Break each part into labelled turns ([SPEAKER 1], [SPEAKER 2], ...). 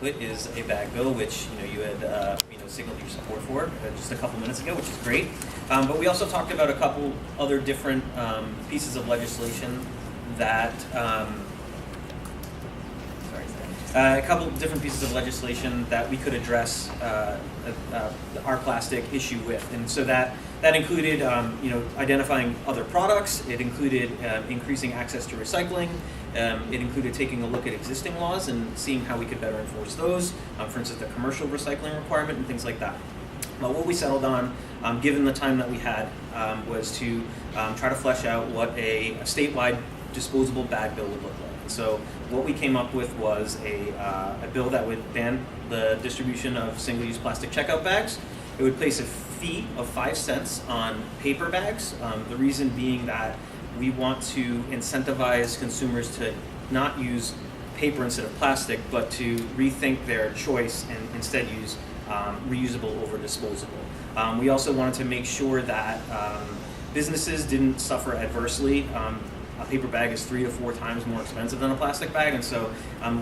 [SPEAKER 1] put is a bag bill, which you had signaled your support for just a couple minutes ago, which is great. But we also talked about a couple other different pieces of legislation that a couple different pieces of legislation that we could address our plastic issue with, and so that included identifying other products. It included increasing access to recycling. It included taking a look at existing laws and seeing how we could better enforce those. For instance, the commercial recycling requirement and things like that. But what we settled on, given the time that we had, was to try to flesh out what a statewide disposable bag bill would look like. And so what we came up with was a bill that would ban the distribution of single-use plastic checkout bags. It would place a fee of 5 cents on paper bags. The reason being that we want to incentivize consumers to not use paper instead of plastic, but to rethink their choice and instead use reusable over disposable. We also wanted to make sure that businesses didn't suffer adversely. A paper bag is 3 to 4 times more expensive than a plastic bag, and so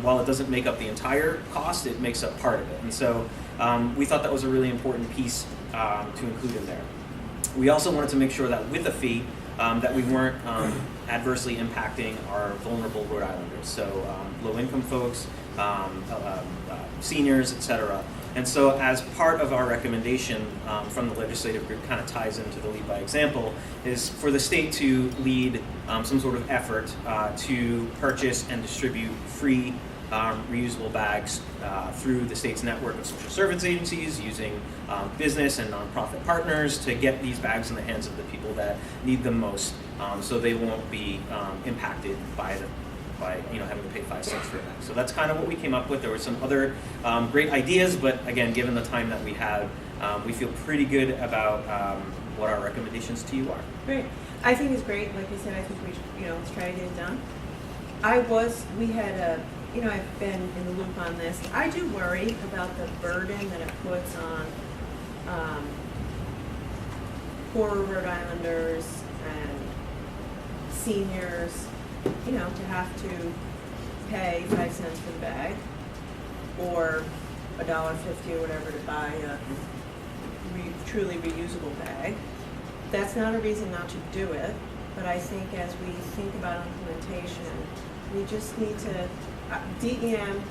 [SPEAKER 1] while it doesn't make up the entire cost, it makes up part of it. And so we thought that was a really important piece to include in there. We also wanted to make sure that with a fee, that we weren't adversely impacting our vulnerable Rhode Islanders, so low-income folks, seniors, etc. And so as part of our recommendation from the legislative group, kind of ties into the lead by example, is for the state to lead some sort of effort to purchase and distribute free reusable bags through the state's network of social service agencies, using business and nonprofit partners to get these bags in the hands of the people that need them most, so they won't be impacted by having to pay 5 cents for a bag. So that's kind of what we came up with. There were some other great ideas, but again, given the time that we have, we feel pretty good about what our recommendations to you are.
[SPEAKER 2] Great. I think it's great. Like I said, I think we should, let's try to get it done. I've been in the loop on this. I do worry about the burden that it puts on poorer Rhode Islanders and seniors, to have to pay 5 cents for the bag or $1.50 or whatever to buy a truly reusable bag. That's not a reason not to do it, but I think as we think about implementation, we just need to, DEM,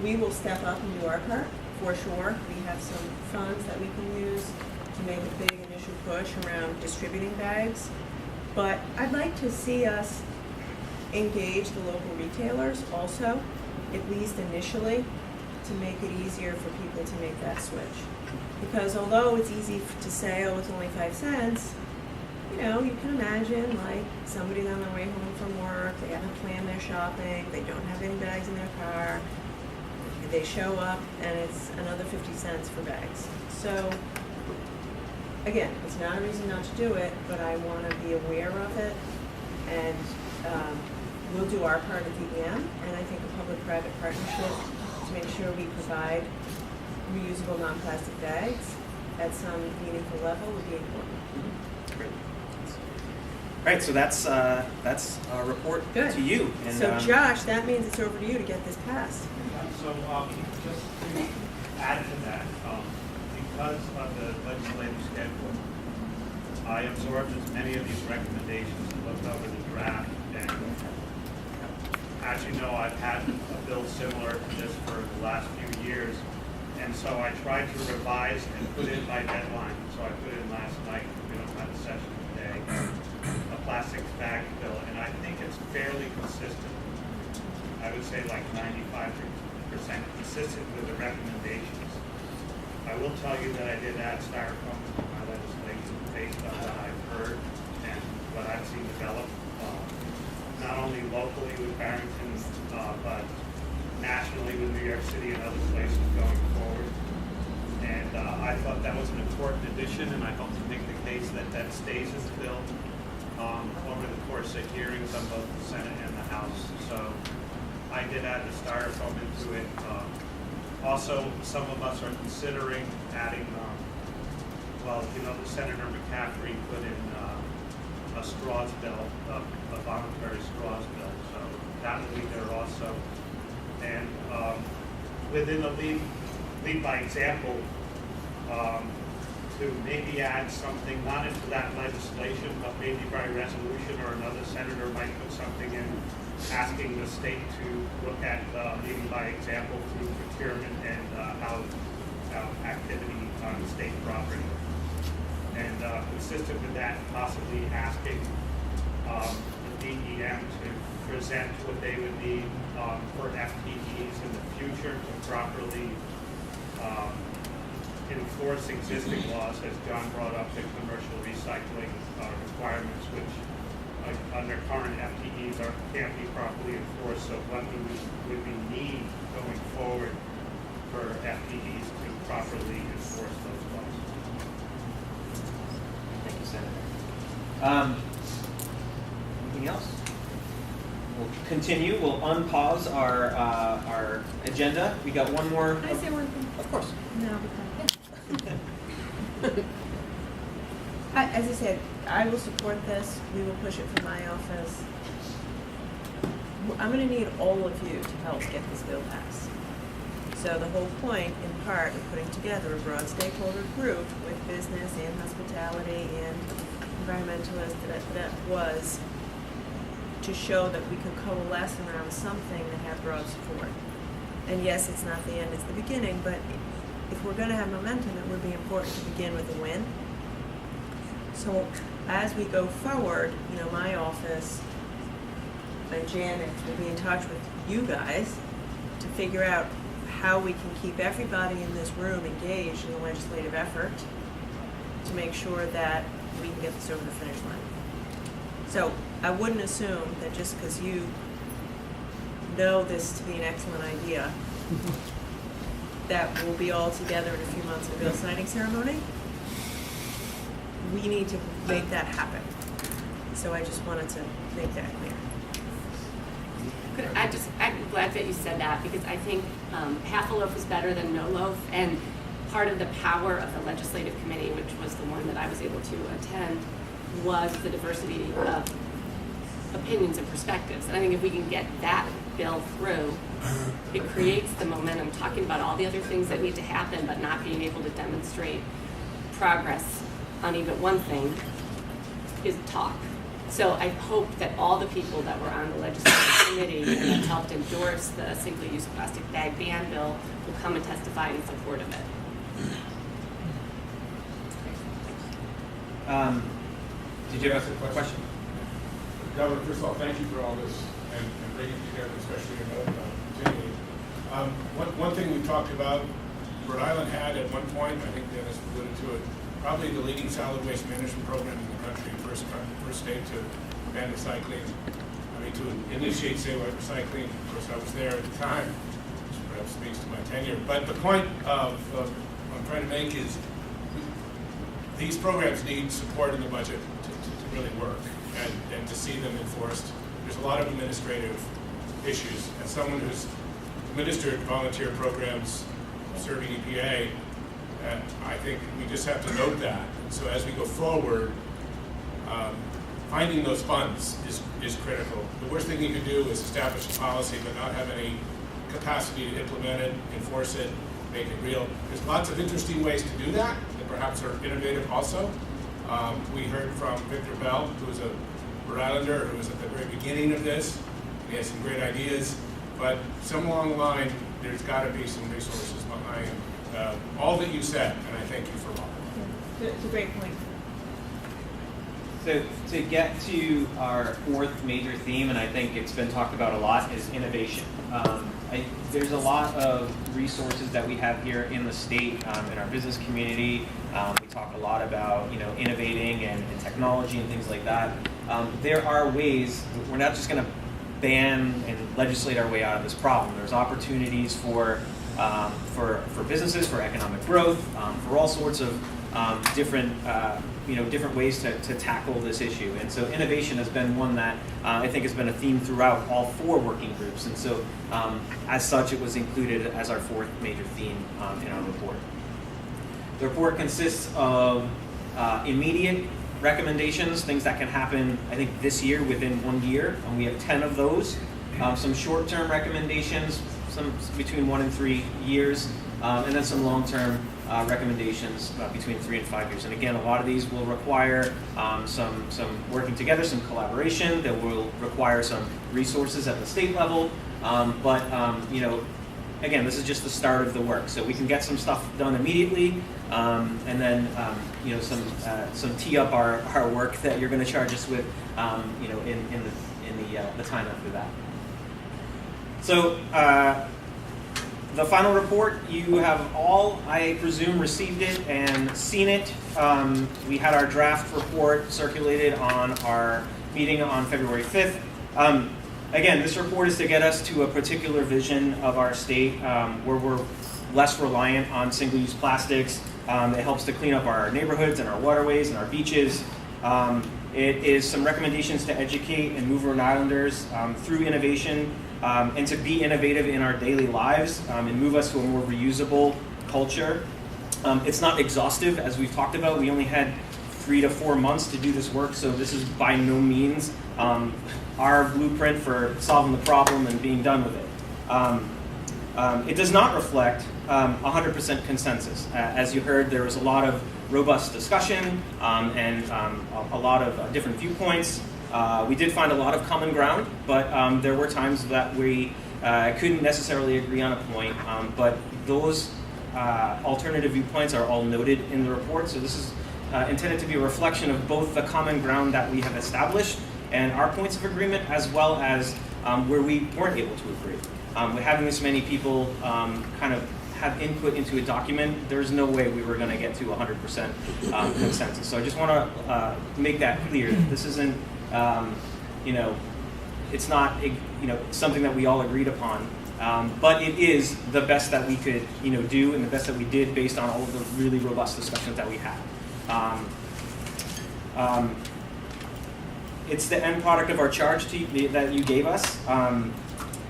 [SPEAKER 2] we will step up and do our part, for sure. We have some funds that we can use to make a big initial push around distributing bags. But I'd like to see us engage the local retailers also, at least initially, to make it easier for people to make that switch. Because although it's easy to say, oh, it's only 5 cents, you can imagine like somebody's on their way home from work, they haven't planned their shopping, they don't have any bags in their car, they show up and it's another 50 cents for bags. So again, it's not a reason not to do it, but I want to be aware of it, and we'll do our part at DEM, and I think a public-private partnership to make sure we provide reusable non-plastic bags at some meaningful level would be important.
[SPEAKER 1] Great. All right, so that's our report
[SPEAKER 2] Good.
[SPEAKER 1] To you.
[SPEAKER 2] And so Josh, that means it's over to you to get this passed.
[SPEAKER 3] So just to add to that, because of the legislative schedule, I absorbed as many of these recommendations and looked over the draft. And as you know, I've had a bill similar to this for the last few years. And so I tried to revise and put in my deadline. So I put in last night, we don't have a session today, a plastics bag bill. And I think it's fairly consistent. I would say like 95% consistent with the recommendations. I will tell you that I did add styrofoam to my legislation based on what I've heard and what I've seen develop, not only locally with Barrington, but nationally with New York City and other places going forward. And I thought that was an important addition, and I hope to make the case that that stays in the bill over the course of hearings on both the Senate and the House. So I did add the styrofoam into it. Also, some of us are considering adding, Senator McCaffrey put in a straws bill, a voluntary straws bill. So that will be there also. And within the lead by example, to maybe add something, not into that legislation, but maybe by resolution, or another senator might put something in asking the state to look at leading by example through procurement and how activity on state property. And consistent with that, possibly asking the DEM to present what they would need for FTEs in the future to properly enforce existing laws, as John brought up, the commercial recycling requirements, which under current FTEs can't be properly enforced. So what would we need going forward for FTEs to properly enforce those laws?
[SPEAKER 1] Thank you, Senator. Anything else? We'll continue. We'll unpause our agenda. We got one more.
[SPEAKER 2] Can I say one thing?
[SPEAKER 1] Of course.
[SPEAKER 2] No. As I said, I will support this. We will push it from my office. I'm going to need all of you to help get this bill passed. So the whole point, in part, of putting together a broad stakeholder group with business and hospitality and environmentalists that was to show that we could coalesce around something that had broad support. And yes, it's not the end, it's the beginning, but if we're going to have momentum, it would be important to begin with a win. So as we go forward, my office and Janet will be in touch with you guys to figure out how we can keep everybody in this room engaged in the legislative effort to make sure that we can get this over the finish line. So I wouldn't assume that just because you know this to be an excellent idea, that we'll be all together in a few months at a bill signing ceremony. We need to make that happen. So I just wanted to make that clear.
[SPEAKER 4] I'm glad that you said that, because I think half a loaf is better than no loaf, and part of the power of the legislative committee, which was the one that I was able to attend, was the diversity of opinions and perspectives. And I think if we can get that bill through, it creates the momentum, talking about all the other things that need to happen, but not being able to demonstrate progress on even one thing is talk. So I hope that all the people that were on the legislative committee and that helped endorse the single-use plastic bag ban bill will come and testify in support of it.
[SPEAKER 1] Did you have a question?
[SPEAKER 5] Governor, first of all, thank you for all this and bringing it together, especially in continuing. One thing we talked about, Rhode Island had at one point, I think Dennis alluded to it, probably the leading solid waste management program in the country, first state to ban recycling, to initiate statewide recycling. Of course, I was there at the time, which perhaps speaks to my tenure. But the point I'm trying to make is these programs need support in the budget to really work and to see them enforced. There's a lot of administrative issues. As someone who's administered volunteer programs serving EPA, I think we just have to note that. And so as we go forward, finding those funds is critical. The worst thing you can do is establish a policy but not have any capacity to implement it, enforce it, make it real. There's lots of interesting ways to do that perhaps are innovative also. We heard from Victor Bell, who is a Rhode Islander, who was at the very beginning of this. He has some great ideas, but somewhere along the line, there's got to be some resources behind all that you said, and I thank you for all.
[SPEAKER 2] It's a great point.
[SPEAKER 1] So to get to our fourth major theme, and I think it's been talked about a lot, is innovation. There's a lot of resources that we have here in the state, in our business community. We talk a lot about innovating and technology and things like that. There are ways. We're not just going to ban and legislate our way out of this problem. There's opportunities for businesses, for economic growth, for all sorts of different ways to tackle this issue. And so innovation has been one that I think has been a theme throughout all four working groups. And so as such, it was included as our fourth major theme in our report. The report consists of immediate recommendations, things that can happen, I think, this year, within 1 year, and we have 10 of those. Some short-term recommendations, some between 1 and 3 years, and then some long-term recommendations between 3 and 5 years. And again, a lot of these will require some working together, some collaboration. That will require some resources at the state level. But you know, again, this is just the start of the work. So we can get some stuff done immediately, and then you know, some tee up our work that you're going to charge us with, you know, in the time after that. So. The final report, you have all, I presume, received it and seen it. We had our draft report circulated on our meeting on February 5th. Again, this report is to get us to a particular vision of our state where we're less reliant on single-use plastics. It helps to clean up our neighborhoods and our waterways and our beaches. It is some recommendations to educate and move Rhode Islanders through innovation and to be innovative in our daily lives and move us to a more reusable culture. It's not exhaustive, as we've talked about. We only had 3 to 4 months to do this work, so this is by no means our blueprint for solving the problem and being done with it. It does not reflect 100% consensus. As you heard, there was a lot of robust discussion and a lot of different viewpoints. We did find a lot of common ground, but there were times that we couldn't necessarily agree on a point. But those alternative viewpoints are all noted in the report. So this is intended to be a reflection of both the common ground that we have established and our points of agreement, as well as where we weren't able to agree. With having this many people kind of have input into a document, there's no way we were going to get to 100% consensus. So I just want to make that clear. This isn't, you know, it's not, you know, something that we all agreed upon, but it is the best that we could, you know, do, and the best that we did based on all of the really robust discussions that we had. It's the end product of our charge that you gave us.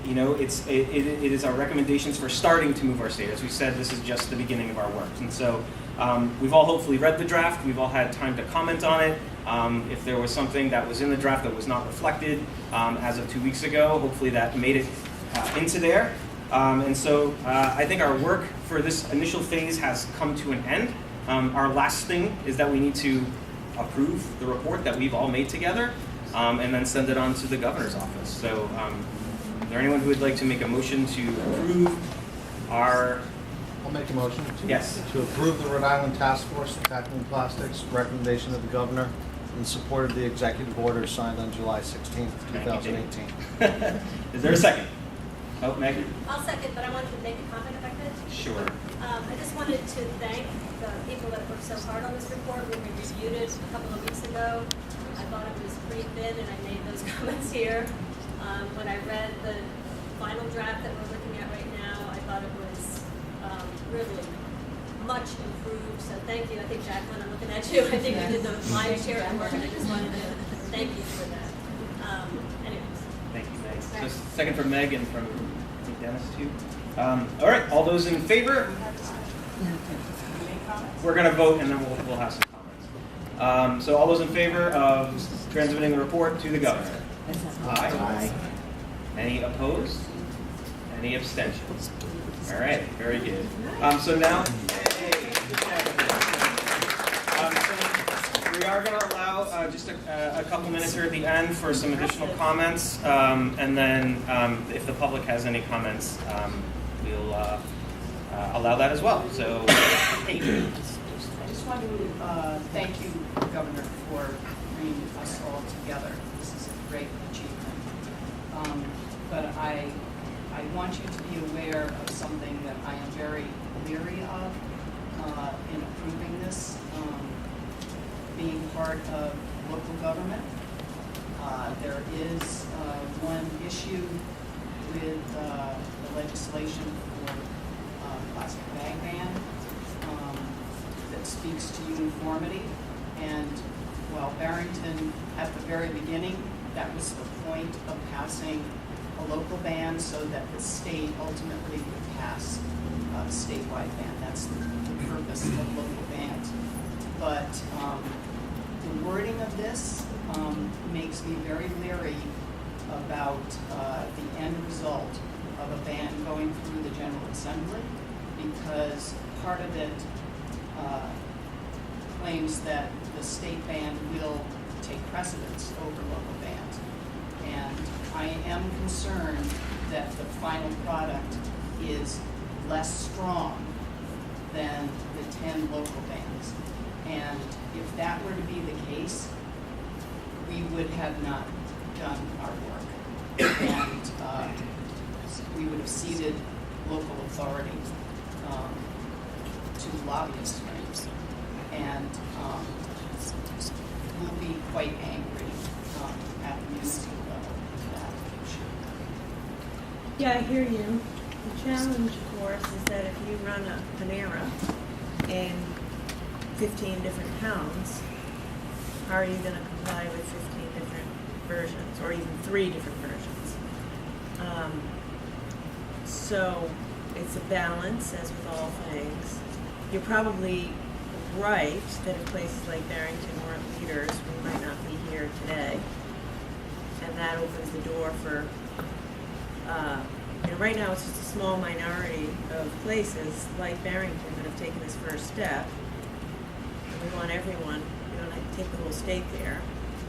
[SPEAKER 1] You know, it is our recommendations for starting to move our state. As we said, this is just the beginning of our work. And so we've all hopefully read the draft. We've all had time to comment on it. If there was something that was in the draft that was not reflected as of 2 weeks ago, hopefully that made it into there. And so I think our work for this initial phase has come to an end. Our last thing is that we need to approve the report that we've all made together and then send it on to the governor's office. So is there anyone who would like to make a motion to approve our...
[SPEAKER 6] I'll make a motion.
[SPEAKER 1] Yes.
[SPEAKER 6] To approve the Rhode Island Task Force on Tackling Plastics recommendation of the governor in support of the executive order signed on July 16th, 2018.
[SPEAKER 1] Is there a second? Oh, Megan?
[SPEAKER 7] I'll second, but I wanted to make a comment if I could.
[SPEAKER 1] Sure.
[SPEAKER 7] I just wanted to thank the people that worked so hard on this report. When we reviewed it a couple of weeks ago, I thought it was pretty thin, and I made those comments here. When I read the final draft that we're looking at right now, I thought it was really much improved. So thank you. I think, Jacqueline, I'm looking at you. I think you did the lion's share of the work, and I just wanted to thank you for that. Anyways.
[SPEAKER 1] Thank you, Meg. So second from Meg and from, I think, Dennis, too. All right, all those in favor? We're going to vote, and then we'll have some comments. So all those in favor of transmitting the report to the governor? Aye. Any opposed? Any abstentions? All right, very good. So now, so we are going to allow just a couple minutes here at the end for some additional comments, and then if the public has any comments, we'll allow that as well. So,
[SPEAKER 8] I just want to thank you, Governor, for bringing us all together. This is a great achievement. But I want you to be aware of something that I am very leery of in approving this. Being part of local government, there is one issue with the legislation for plastic bag ban that speaks to uniformity. And while Barrington, at the very beginning, that was the point of passing a local ban so that the state ultimately would pass a statewide ban. That's the purpose of local bans. But the wording of this makes me very leery about the end result of a ban going through the General Assembly, because part of it claims that the state ban will take precedence over local bans. And I am concerned that the final product is less strong than the 10 local bans. And if that were to be the case, we would have not done our work. And we would have ceded local authority to lobbyist firms. And we'll be quite angry at the municipal level for that issue.
[SPEAKER 2] Yeah, I hear you. The challenge, of course, is that if you run a Panera in 15 different towns, how are you going to comply with 15 different versions, or even 3 different versions? So it's a balance, as with all things. You're probably right that if places like Barrington weren't leaders, we might not be here today. And that opens the door for, right now it's just a small minority of places like Barrington that have taken this first step. And we want everyone, we don't have to take the whole state there.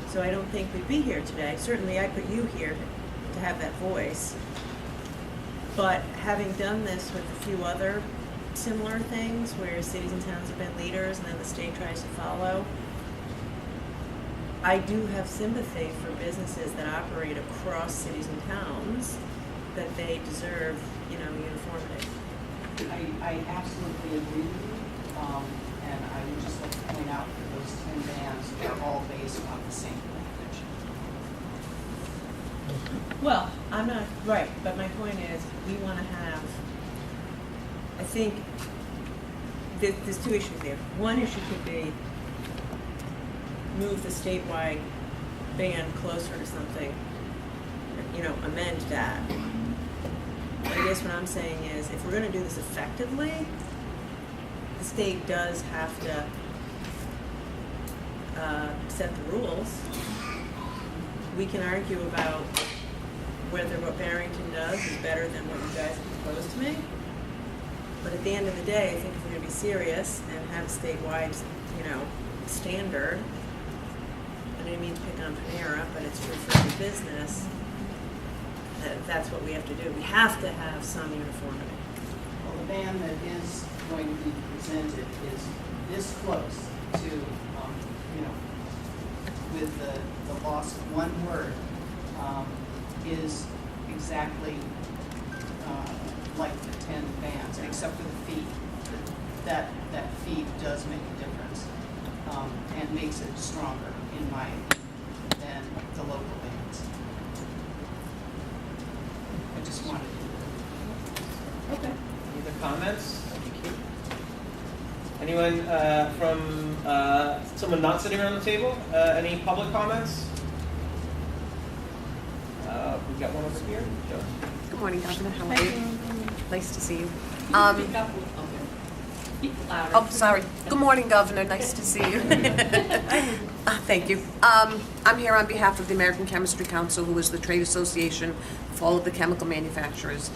[SPEAKER 2] So I don't think we'd be here today. Certainly I put you here to have that voice. But having done this with a few other similar things where cities and towns have been leaders and then the state tries to follow, I do have sympathy for businesses that operate across cities and towns, that they deserve, uniformity.
[SPEAKER 8] I absolutely agree with you, and I would just like to point out that those 10 bans are all based on the same language.
[SPEAKER 2] Well, I'm not, right, but my point is, we want to have, I think, there's 2 issues there. One issue could be move the statewide ban closer to something, amend that. But I guess what I'm saying is, if we're going to do this effectively, the state does have to set the rules. We can argue about whether what Barrington does is better than what you guys have proposed to me. But at the end of the day, I think if we're going to be serious and have a statewide, standard, I didn't mean to pick on Panera, but it's true for every business, that's what we have to do. We have to have some uniformity.
[SPEAKER 8] Well, the ban that is going to be presented is this close to, with the loss of one word, is exactly like the 10 bans, except for the fee. That fee does make a difference, and makes it stronger, in my opinion, than the local bans. I just wanted to.
[SPEAKER 2] Okay.
[SPEAKER 1] Any other comments? Thank you. Anyone from someone not sitting around the table? Any public comments? We've got one over here. Joe.
[SPEAKER 9] Good morning, Governor. How are you? Nice to see you. Oh, sorry. Good morning, Governor. Nice to see you. Thank you. I'm here on behalf of the American Chemistry Council, who is the trade association for all of the chemical manufacturers.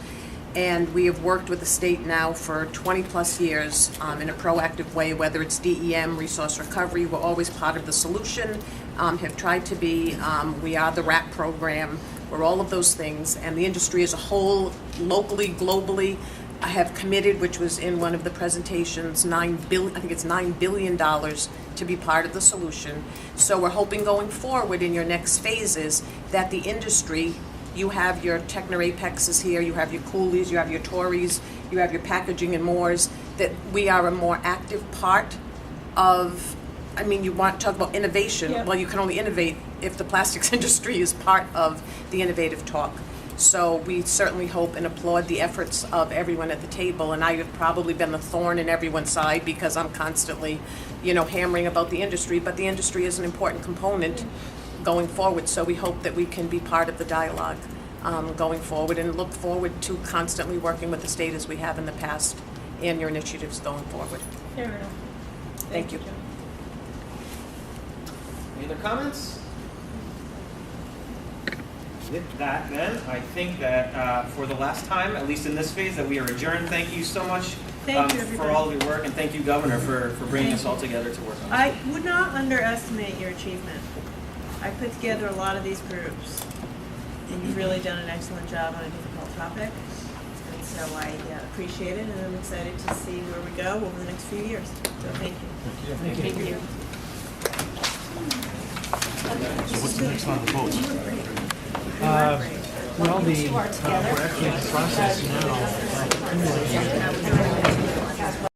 [SPEAKER 9] And we have worked with the state now for 20-plus years in a proactive way, whether it's DEM, resource recovery. We're always part of the solution, have tried to be. We are the RAP program. We're all of those things. And the industry as a whole, locally, globally, I have committed, which was in one of the presentations, I think it's $9 billion to be part of the solution. So we're hoping going forward in your next phases that the industry, you have your Techner Apexes here, you have your Coolies, you have your Tories, you have your packaging and mores, that we are a more active part of, you want to talk about innovation.
[SPEAKER 2] Yeah.
[SPEAKER 9] Well, you can only innovate if the plastics industry is part of the innovative talk. So we certainly hope and applaud the efforts of everyone at the table, and I have probably been a thorn in everyone's side because I'm constantly, hammering about the industry, but the industry is an important component going forward, so we hope that we can be part of the dialogue going forward and look forward to constantly working with the state as we have in the past and your initiatives going forward.
[SPEAKER 2] Fair enough.
[SPEAKER 9] Thank you.
[SPEAKER 2] Joe.
[SPEAKER 1] Any other comments? with that, then, I think that for the last time, at least in this phase, that we are adjourned. Thank you so much
[SPEAKER 2] Thank you,
[SPEAKER 1] for
[SPEAKER 2] everybody.
[SPEAKER 1] all of your work, and thank you, Governor, for bringing us all together to work on this.
[SPEAKER 2] I would not underestimate your achievement. I put together a lot of these groups, and you've really done an excellent job on a difficult topic. And so I appreciate it, and I'm excited to see where we go over the next few years. So thank you.
[SPEAKER 4] Thank you.
[SPEAKER 10] So what's the next round of votes?
[SPEAKER 11] Well, we're actually in the process now.